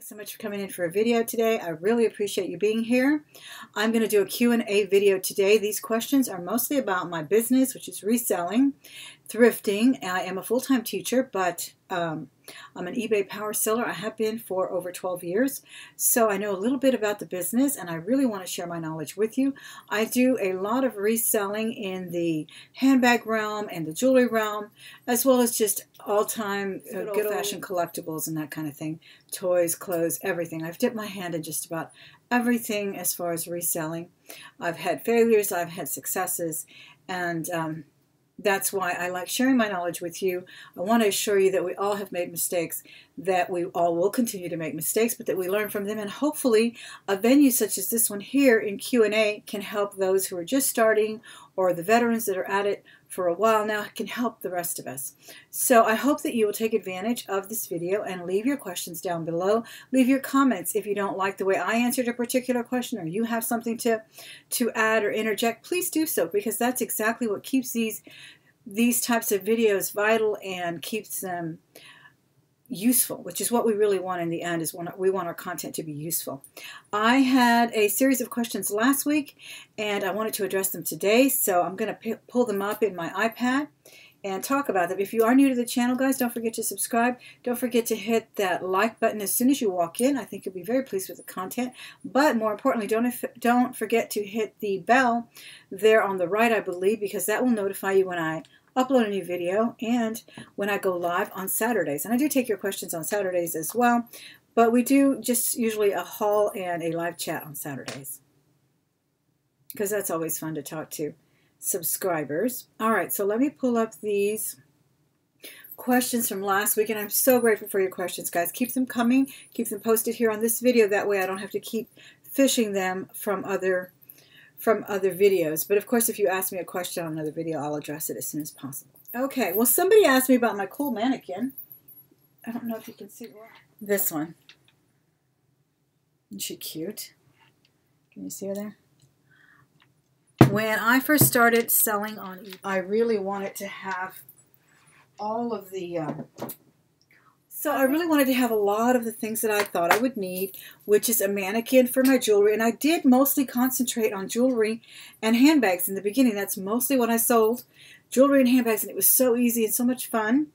Thanks so much for coming in for a video today. I really appreciate you being here. I'm going to do a Q&A video today. These questions are mostly about my business, which is reselling, thrifting. I am a full-time teacher, but I'm an eBay power seller. I have been for over 12 years, so I know a little bit about the business, and I really want to share my knowledge with you. I do a lot of reselling in the handbag realm and the jewelry realm, as well as just all-time good old-fashioned collectibles and that kind of thing. Toys, clothes, everything. I've dipped my hand in just about everything as far as reselling. I've had failures, I've had successes, and that's why I like sharing my knowledge with you. I want to assure you that we all have made mistakes, that we all will continue to make mistakes, but that we learn from them. And hopefully a venue such as this one here in Q&A can help those who are just starting, or the veterans that are at it for a while now can help the rest of us. So I hope that you will take advantage of this video and leave your questions down below. Leave your comments if you don't like the way I answered a particular question, or you have something to add or interject. Please do so, because that's exactly what keeps these types of videos vital and keeps them useful, which is what we really want in the end. Is we want our content to be useful. I had a series of questions last week, and I wanted to address them today, so I'm going to pull them up in my iPad and talk about them. If you are new to the channel, guys, don't forget to subscribe. Don't forget to hit that like button as soon as you walk in. I think you'll be very pleased with the content. But more importantly, don't forget to hit the bell there on the right, I believe, because that will notify you when I upload a new video and when I go live on Saturdays. And I do take your questions on Saturdays as well, but we do just usually a haul and a live chat on Saturdays, because that's always fun to talk to subscribers. All right, so let me pull up these questions from last week, and I'm so grateful for your questions, guys. Keep them coming. Keep them posted here on this video. That way I don't have to keep fishing them from other videos. But of course, if you ask me a question on another video, I'll address it as soon as possible. Okay, well, somebody asked me about my cool mannequin. I don't know if you can see this one. Isn't she cute? Can you see her there? When I first started selling on eBay, I really wanted to have all of the I really wanted to have a lot of the things that I thought I would need, which is a mannequin for my jewelry. And I did mostly concentrate on jewelry and handbags in the beginning. That's mostly what I sold, jewelry and handbags. And it was so easy and so much fun.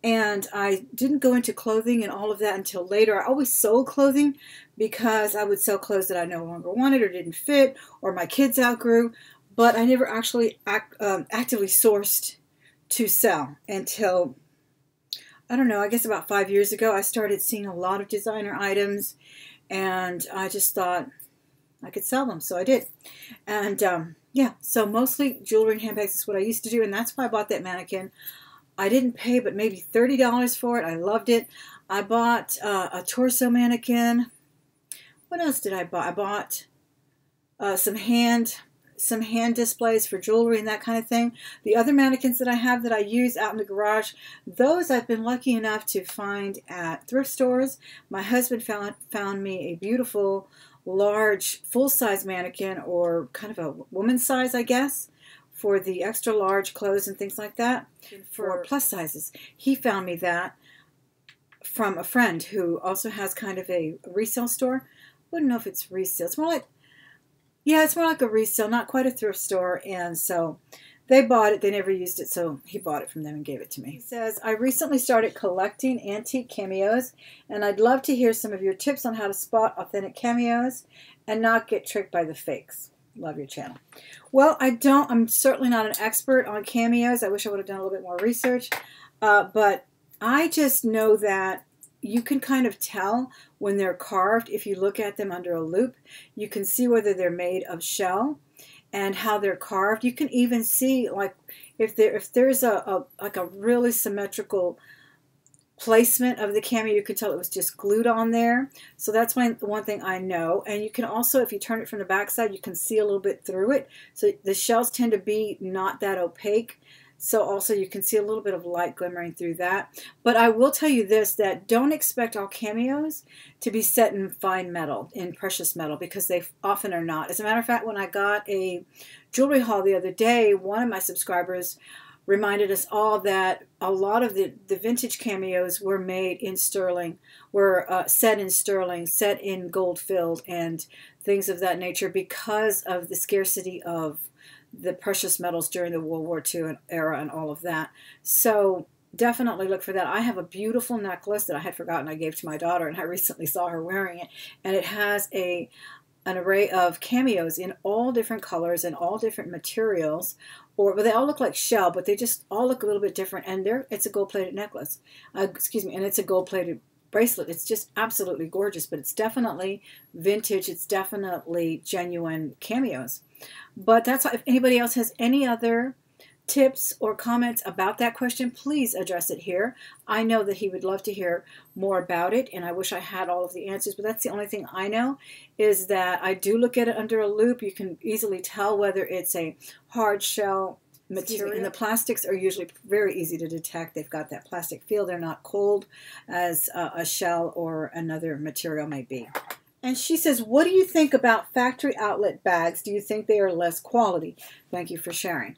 And I didn't go into clothing and all of that until later. I always sold clothing because I would sell clothes that I no longer wanted or didn't fit, or my kids outgrew. But I never actually actively sourced to sell until, I don't know, I guess about 5 years ago. I started seeing a lot of designer items, and I just thought I could sell them, so I did. And yeah, so mostly jewelry and handbags is what I used to do, and that's why I bought that mannequin. I didn't pay but maybe $30 for it. I loved it. I bought a torso mannequin. What else did I buy? I bought some hand displays for jewelry and that kind of thing. The other mannequins that I have that I use out in the garage, those I've been lucky enough to find at thrift stores. My husband found me a beautiful, large, full-size mannequin, or kind of a woman's size, I guess, for the extra large clothes and things like that. For plus sizes, he found me that from a friend who also has kind of a resale store. Wouldn't know if it's resale. It's more like, yeah, it's more like a resale, not quite a thrift store. And so they bought it. They never used it, so he bought it from them and gave it to me. He says, I recently started collecting antique cameos, and I'd love to hear some of your tips on how to spot authentic cameos and not get tricked by the fakes. Love your channel. Well, I'm certainly not an expert on cameos. I wish I would have done a little bit more research. But I just know that you can kind of tell when they're carved if you look at them under a loupe. You can see whether they're made of shell and how they're carved. You can even see, like, if there's a really symmetrical placement of the cameo, you can tell it was just glued on there. So that's one thing I know. And you can also, if you turn it from the back side, you can see a little bit through it. So the shells tend to be not that opaque. So also you can see a little bit of light glimmering through that. But I will tell you this, that don't expect all cameos to be set in fine metal, in precious metal, because they often are not. As a matter of fact, when I got a jewelry haul the other day, one of my subscribers reminded us all that a lot of the vintage cameos were made in sterling, were set in sterling, set in gold filled, and things of that nature because of the scarcity of the precious metals during the World War II era and all of that. So definitely look for that. I have a beautiful necklace that I had forgotten I gave to my daughter, and I recently saw her wearing it, and it has an array of cameos in all different colors and all different materials, but they all look like shell, but they just all look a little bit different, and it's a gold-plated necklace. Excuse me, and it's a gold-plated bracelet. It's just absolutely gorgeous, but it's definitely vintage. It's definitely genuine cameos. But that's all. If anybody else has any other tips or comments about that question, please address it here. I know that he would love to hear more about it, and I wish I had all of the answers, but that's the only thing I know, is that I do look at it under a loupe. You can easily tell whether it's a hard shell material, and the plastics are usually very easy to detect. They've got that plastic feel. They're not cold as a shell or another material might be. And she says, what do you think about factory outlet bags? Do you think they are less quality? Thank you for sharing.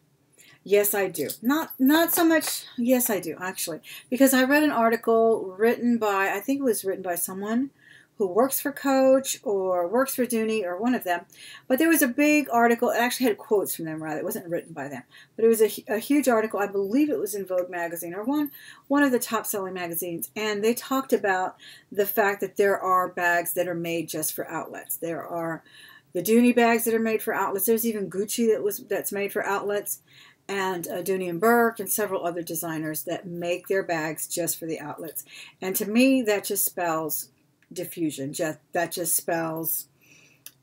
Yes, I do. Not so much. Yes, I do, actually. Because I read an article written by, I think it was written by someone who works for Coach or works for Dooney or one of them. But there was a big article. It actually had quotes from them, rather. It wasn't written by them. But it was a huge article. I believe it was in Vogue magazine or one of the top-selling magazines. And they talked about the fact that there are bags that are made just for outlets. There are the Dooney bags that are made for outlets. There's even Gucci that's made for outlets. And Dooney & Burke and several other designers that make their bags just for the outlets. And to me, that just spells diffusion. That just spells,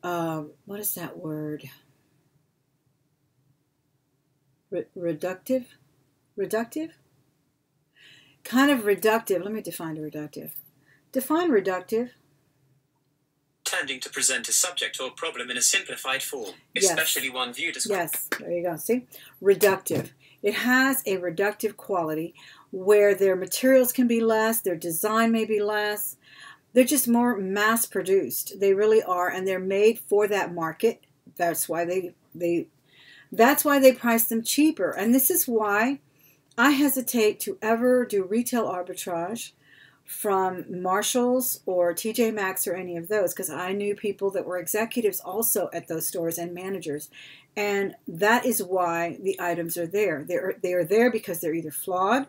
what is that word? Reductive? Reductive? Kind of reductive. Let me define reductive. Define reductive. Tending to present a subject or problem in a simplified form, especially one viewed as... Yes, there you go. See? Reductive. It has a reductive quality where their materials can be less, their design may be less. They're just more mass-produced. They really are, and they're made for that market. That's why that's why they price them cheaper. And this is why I hesitate to ever do retail arbitrage from Marshalls or TJ Maxx or any of those, because I knew people that were executives also at those stores and managers, and that is why the items are there. They are there because they're either flawed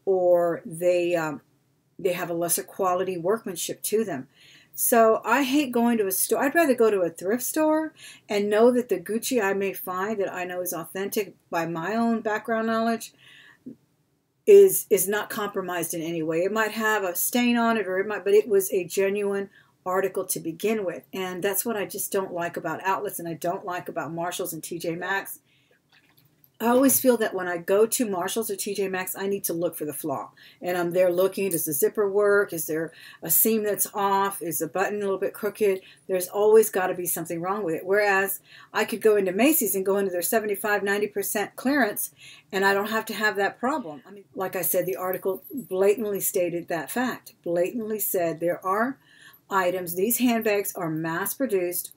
or they have a lesser quality workmanship to them. So I hate going to a store. I'd rather go to a thrift store and know that the Gucci I may find that I know is authentic by my own background knowledge is not compromised in any way. It might have a stain on it, but it was a genuine article to begin with. And that's what I just don't like about outlets, and I don't like about Marshalls and TJ Maxx. I always feel that when I go to Marshalls or TJ Maxx, I need to look for the flaw. And I'm there looking, does the zipper work? Is there a seam that's off? Is the button a little bit crooked? There's always got to be something wrong with it. Whereas I could go into Macy's and go into their 75, 90% clearance, and I don't have to have that problem. I mean, like I said, the article blatantly stated that fact. Blatantly said there are items, these handbags are not mass-produced.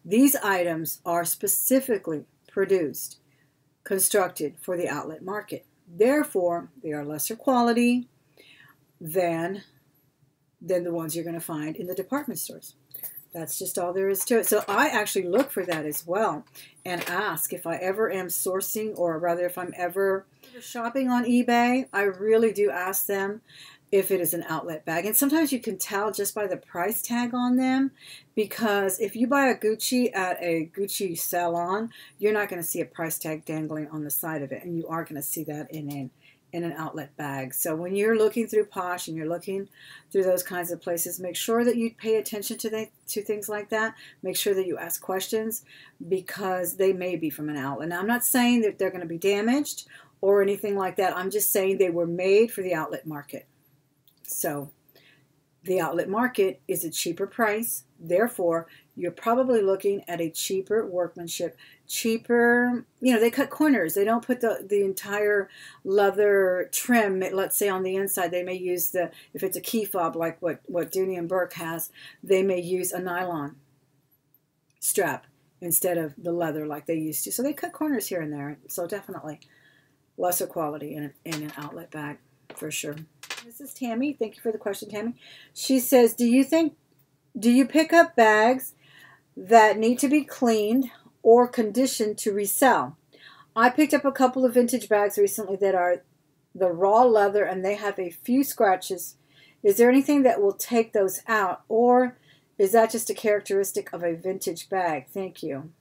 These items are specifically produced, constructed for the outlet market. Therefore, they are lesser quality than the ones you're going to find in the department stores. That's just all there is to it. So I actually look for that as well and ask if I ever am sourcing, or rather if I'm ever shopping on eBay, I really do ask them if it is an outlet bag. And sometimes you can tell just by the price tag on them, because if you buy a Gucci at a Gucci salon, you're not going to see a price tag dangling on the side of it, and you are going to see that in an outlet bag. So when you're looking through Posh and you're looking through those kinds of places, make sure that you pay attention to things like that. Make sure that you ask questions, because they may be from an outlet. Now, I'm not saying that they're going to be damaged or anything like that. I'm just saying they were made for the outlet market. So the outlet market is a cheaper price. Therefore, you're probably looking at a cheaper workmanship, cheaper, they cut corners. They don't put the entire leather trim, let's say on the inside. They may use if it's a key fob like what Dooney & Burke has, they may use a nylon strap instead of the leather like they used to. So they cut corners here and there. So definitely lesser quality in an outlet bag for sure. This is Tammy. Thank you for the question, Tammy. She says, do you pick up bags that need to be cleaned or conditioned to resell? I picked up a couple of vintage bags recently that are the raw leather and they have a few scratches. Is there anything that will take those out, or is that just a characteristic of a vintage bag? Thank you.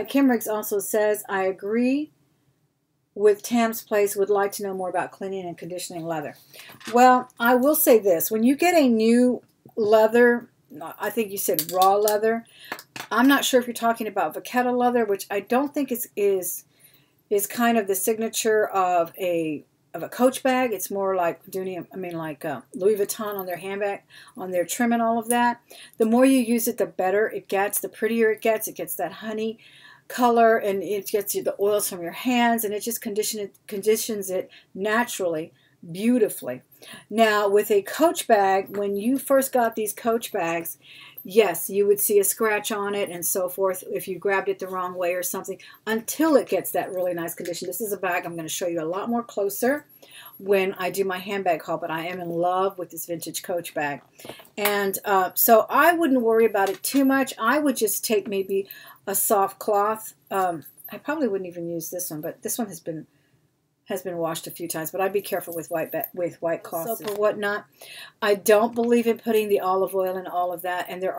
Kim Riggs also says, I agree with Tam's Place, would like to know more about cleaning and conditioning leather. Well, I will say this. When you get a new leather, I think you said raw leather, I'm not sure if you're talking about vachetta leather, which I don't think is kind of the signature of a Coach bag. It's more like Louis Vuitton on their handbag, on their trim and all of that. The more you use it, the better it gets, the prettier it gets. It gets that honey color, and it gets you the oils from your hands, and it just conditions it naturally, beautifully. Now, with a Coach bag, when you first got these Coach bags, yes, you would see a scratch on it and so forth if you grabbed it the wrong way or something, until it gets that really nice condition. This is a bag I'm going to show you a lot more closer when I do my handbag haul, but I am in love with this vintage Coach bag. And so I wouldn't worry about it too much. I would just take maybe a soft cloth. I probably wouldn't even use this one, but this one has been washed a few times, but I'd be careful with white cloth or whatnot. I don't believe in putting the olive oil in all of that, and there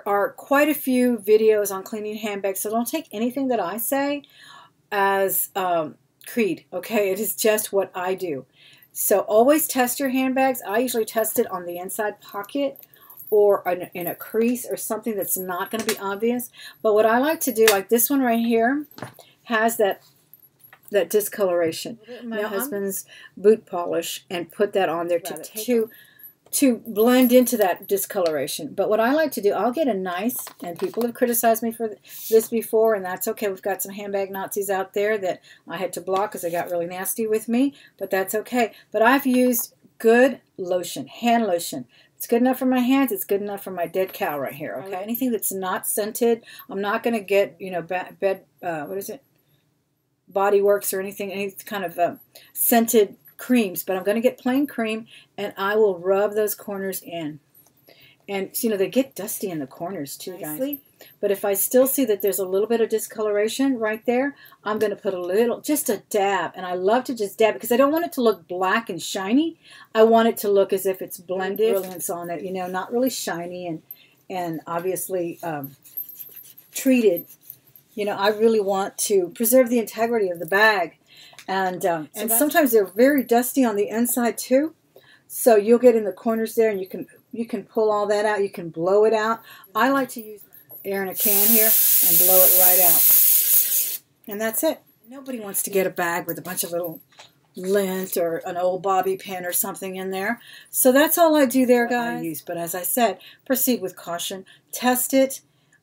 are quite a few videos on cleaning handbags, so don't take anything that I say as creed, okay? It is just what I do. So always test your handbags. I usually test it on the inside pocket or in a crease or something that's not going to be obvious. But what I like to do, like this one right here, has that discoloration. My husband's boot polish and put that on there to blend into that discoloration. But what I like to do, I'll get a nice, and people have criticized me for this before, and that's okay. We've got some handbag Nazis out there that I had to block because they got really nasty with me, but that's okay. But I've used good lotion, hand lotion. It's good enough for my hands. It's good enough for my dead cow right here, okay? Anything that's not scented, I'm not going to get, Body Works or anything, any kind of scented creams, but I'm going to get plain cream, and I will rub those corners in. And, they get dusty in the corners too, guys. But if I still see that there's a little bit of discoloration right there, I'm going to put just a dab. And I love to just dab it because I don't want it to look black and shiny. I want it to look as if it's blended. Brilliance on it, not really shiny and obviously treated. I really want to preserve the integrity of the bag. And sometimes they're very dusty on the inside too. So you'll get in the corners there, and you can pull all that out. You can blow it out. I like to use air in a can here and blow it right out. And that's it. Nobody wants to get a bag with a bunch of little lint or an old bobby pin or something in there. So that's all I do there, guys. But as I said, proceed with caution. Test it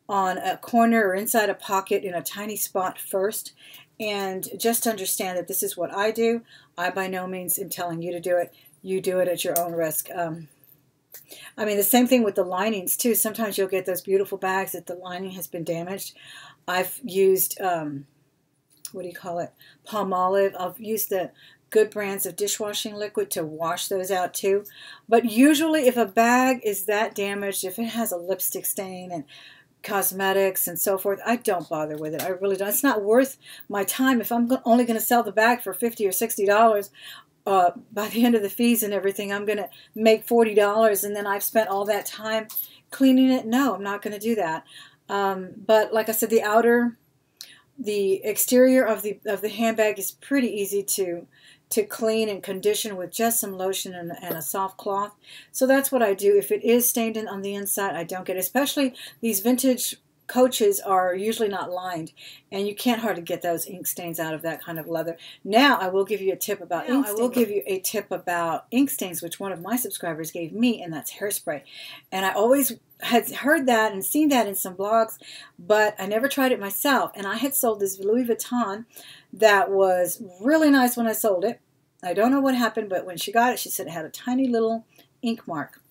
on a corner or inside a pocket in a tiny spot first, and just understand that this is what I do. I by no means am telling you to do it. You do it at your own risk. The same thing with the linings too. Sometimes you'll get those beautiful bags that the lining has been damaged. I've used Palmolive. I've used the good brands of dishwashing liquid to wash those out too. But usually if a bag is that damaged, if it has a lipstick stain and cosmetics and so forth, I don't bother with it. I really don't. It's not worth my time. If I'm only going to sell the bag for $50 or $60, by the end of the fees and everything, I'm going to make $40, and then I've spent all that time cleaning it. No, I'm not going to do that. But like I said, the exterior of the handbag is pretty easy to clean and condition with just some lotion and a soft cloth. So that's what I do. If it is stained on the inside, I don't get it. Especially these vintage Coaches are usually not lined, and you can't hardly get those ink stains out of that kind of leather. Now I will give you a tip about ink stains. I will give you a tip about ink stains, which one of my subscribers gave me, and that's hairspray. And I always had heard that and seen that in some blogs, but I never tried it myself. And I had sold this Louis Vuitton that was really nice when I sold it. I don't know what happened, but when she got it, she said it had a tiny little ink mark.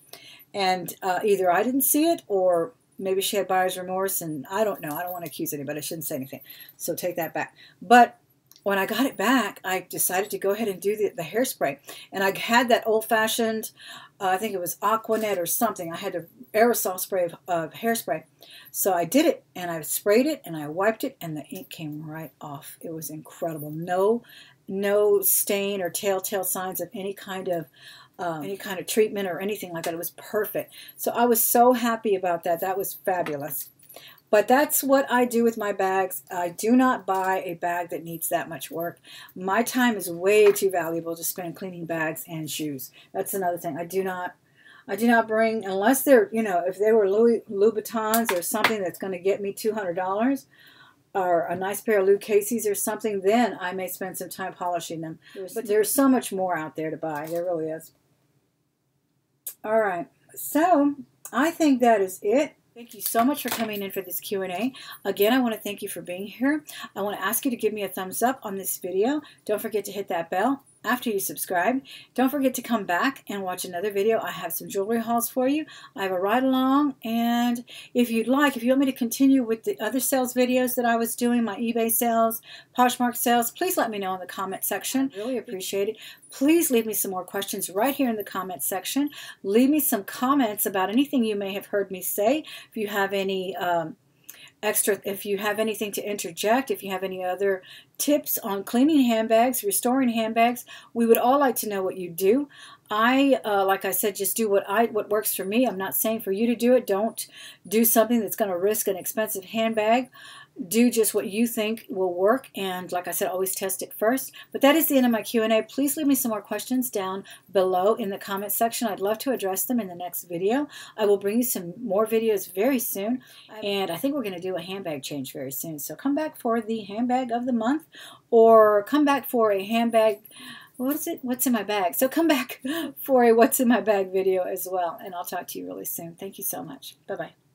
And either I didn't see it or maybe she had buyer's remorse, and I don't know. I don't want to accuse anybody. I shouldn't say anything. So take that back. But when I got it back, I decided to go ahead and do the hairspray. And I had that old-fashioned, I think it was Aquanet or something. I had an aerosol spray of hairspray. So I did it, and I sprayed it, and I wiped it, and the ink came right off. It was incredible. No stain or telltale signs of any kind of treatment or anything like that. It was perfect. So I was so happy about that. That was fabulous. But that's what I do with my bags. I do not buy a bag that needs that much work. My time is way too valuable to spend cleaning bags and shoes. That's another thing. I do not bring, unless they're, if they were Louis Vuittons or something that's going to get me $200, or a nice pair of Lou Casey's or something, then I may spend some time polishing them. But there's so much more out there to buy. There really is. All right. So I think that is it. Thank you so much for coming in for this Q&A. Again, I want to thank you for being here. I want to ask you to give me a thumbs up on this video. Don't forget to hit that bell after you subscribe. Don't forget to come back and watch another video. I have some jewelry hauls for you. I have a ride along, and if you want me to continue with the other sales videos that I was doing, my eBay sales, Poshmark sales, please let me know in the comment section. I really appreciate it. Please leave me some more questions right here in the comment section. Leave me some comments about anything you may have heard me say. If you have any if you have anything to interject, if you have any other tips on cleaning handbags, restoring handbags, we would all like to know what you do. Like I said, just do what works for me. I'm not saying for you to do it. Don't do something that's going to risk an expensive handbag. Do just what you think will work, and like I said, always test it first. But that is the end of my Q&A. Please leave me some more questions down below in the comment section. I'd love to address them in the next video. I will bring you some more videos very soon, and I think we're going to do a handbag change very soon. So come back for the handbag of the month, or come back for a handbag, what's in my bag. So come back for a what's in my bag video as well, and I'll talk to you really soon. Thank you so much. Bye-bye.